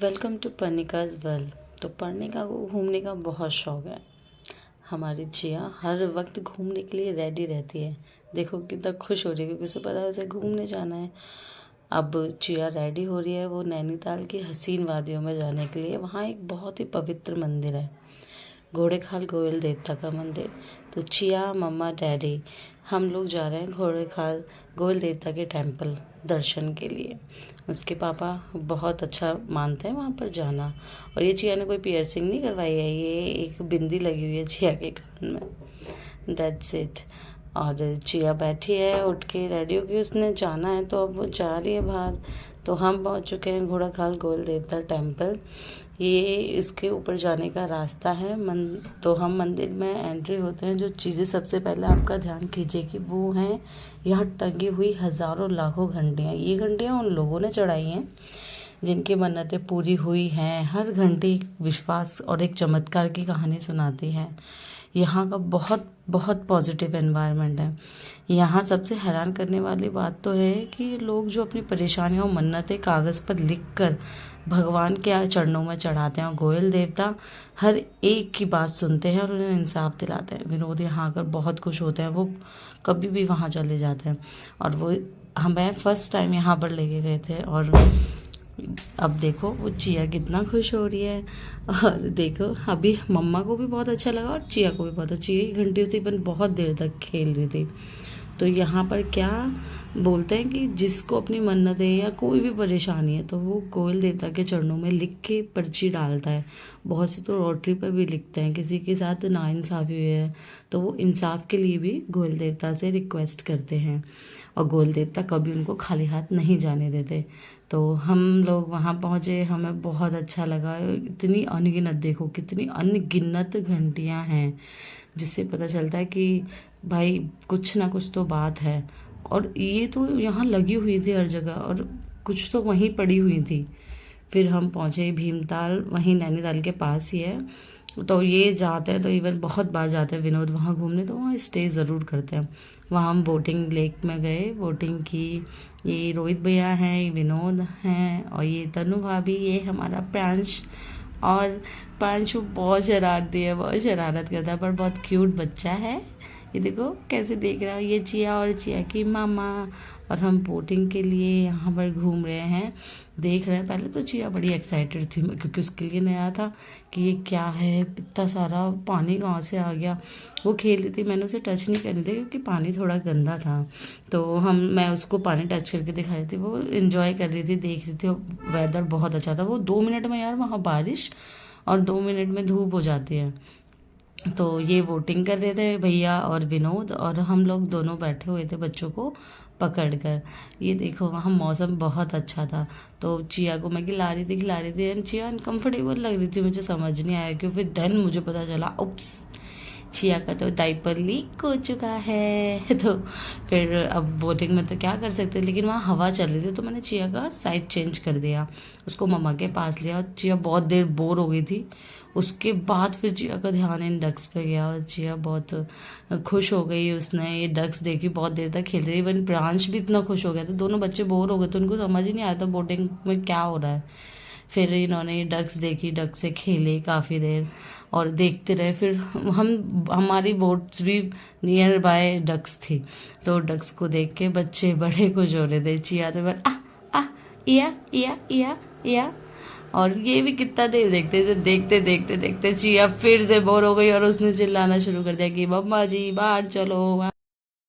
Welcome to पर्णिकाज़ world. तो पर्णिका को घूमने का बहुत शौक है। हमारी जिया हर वक्त घूमने के लिए रेडी रहती है। देखो कितना खुश हो रही है क्योंकि उसे पता है उसे घूमने जाना है। अब जिया रेडी हो रही है वो नैनीताल की हसीन वादियों में जाने के लिए। वहाँ एक बहुत ही पवित्र मंदिर है, घोड़ेखाल गोविल देवता का मंदिर। तो चिया, मम्मा, डैडी हम लोग जा रहे हैं घोड़ेखाल गोविल देवता के टेम्पल दर्शन के लिए। उसके पापा बहुत अच्छा मानते हैं वहाँ पर जाना। और ये चिया ने कोई पियर्सिंग नहीं करवाई है, ये एक बिंदी लगी हुई है चिया के कान में। That's it. और चिया बैठी है, उठ के रेडी होके उसने जाना है तो अब वो जा रही है बाहर। तो हम पहुँच चुके हैं घोड़ाखाल गोविल देवता टेम्पल। ये इसके ऊपर जाने का रास्ता है। तो हम मंदिर में एंट्री होते हैं। जो चीज़ें सबसे पहले आपका ध्यान खींचे कि वो हैं यहाँ टंगी हुई हज़ारों लाखों घंटियाँ। ये घंटियाँ उन लोगों ने चढ़ाई हैं जिनकी मन्नतें पूरी हुई हैं। हर घंटी विश्वास और एक चमत्कार की कहानी सुनाती है। यहाँ का बहुत बहुत पॉजिटिव एनवायरनमेंट है। यहाँ सबसे हैरान करने वाली बात तो है कि लोग जो अपनी परेशानियाँ और मन्नतें कागज़ पर लिख कर भगवान के चरणों में चढ़ाते हैं और गोयल देवता हर एक की बात सुनते हैं और उन्हें इंसाफ दिलाते हैं। विनोद यहाँ आकर बहुत खुश होते हैं, वो कभी भी वहाँ चले जाते हैं। और वो हमें फर्स्ट टाइम यहाँ पर लेके गए थे। और अब देखो वो चिया कितना खुश हो रही है। और देखो अभी मम्मा को भी बहुत अच्छा लगा और चिया को भी बहुत अच्छा। चिया घंटियों से अपन बहुत देर तक खेल रही थी। तो यहाँ पर क्या बोलते हैं कि जिसको अपनी मन्नत है या कोई भी परेशानी है तो वो गोविल देवता के चरणों में लिख के पर्ची डालता है। बहुत से तो रोटरी पर भी लिखते हैं। किसी के साथ नाइंसाफ़ी हुई है तो वो इंसाफ के लिए भी गोविल देवता से रिक्वेस्ट करते हैं और गोविल देवता कभी उनको खाली हाथ नहीं जाने देते। तो हम लोग वहाँ पहुँचे, हमें बहुत अच्छा लगा। इतनी अनगिनत, देखो कितनी अनगिनत घंटियाँ हैं जिससे पता चलता है कि भाई कुछ ना कुछ तो बात है। और ये तो यहाँ लगी हुई थी हर जगह और कुछ तो वहीं पड़ी हुई थी। फिर हम पहुँचे भीमताल, वहीं नैनीताल के पास ही है। तो ये जाते हैं तो इवन बहुत बार जाते हैं विनोद वहाँ घूमने, तो वहाँ स्टे ज़रूर करते हैं। वहाँ हम बोटिंग लेक में गए, बोटिंग की। ये रोहित भैया हैं, ये विनोद हैं और ये तनु भाभी, ये हमारा प्रांश। और प्रांशु बहुत शरारती है, बहुत शरारत करता है पर बहुत क्यूट बच्चा है। ये देखो कैसे देख रहा है। ये चिया और चिया की मामा। और हम बोटिंग के लिए यहाँ पर घूम रहे हैं, देख रहे हैं। पहले तो चिया बड़ी एक्साइटेड थी क्योंकि उसके लिए नया था कि ये क्या है, इतना सारा पानी कहाँ से आ गया। वो खेल रही थी, मैंने उसे टच नहीं करने दिया क्योंकि पानी थोड़ा गंदा था। तो मैं उसको पानी टच करके दिखा रही थी, वो इन्जॉय कर रही थी, देख रही थी। वेदर बहुत अच्छा था। वो 2 मिनट में यार वहाँ बारिश और 2 मिनट में धूप हो जाती है। तो ये वोटिंग कर रहे थे भैया और विनोद और हम लोग दोनों बैठे हुए थे बच्चों को पकड़ कर। ये देखो वहाँ मौसम बहुत अच्छा था। तो चिया को मैं खिला रही थी एंड चिया अनकम्फर्टेबल लग रही थी। मुझे समझ नहीं आया क्यों। फिर देन मुझे पता चला उप्स, चिया का तो डाइपर लीक हो चुका है। तो फिर अब बोटिंग में तो क्या कर सकते, लेकिन वहाँ हवा चल रही थी तो मैंने चिया का साइड चेंज कर दिया, उसको मम्मा के पास लिया। और चिया बहुत देर बोर हो गई थी। उसके बाद फिर चिया का ध्यान इन डक्स पे गया और चिया बहुत खुश हो गई। उसने ये डक्स देखी, बहुत देर तक खेल रही। इवन प्रांश भी इतना खुश हो गया था। दोनों बच्चे बोर हो गए तो उनको समझ ही नहीं आया था बोटिंग में क्या हो रहा है। फिर इन्होंने ये डक्स देखी, डक्स से खेले काफ़ी देर और देखते रहे। फिर हमारी बोट्स भी नियर बाय डक्स थी तो डक्स को देख के बच्चे बड़े खुश हो रहे थे। चिया तो बस आ आ इया इया इया इया। और ये भी कितना देर देखते देखते चिया फिर से बोर हो गई और उसने चिल्लाना शुरू कर दिया कि मम्मा जी बाहर चलो।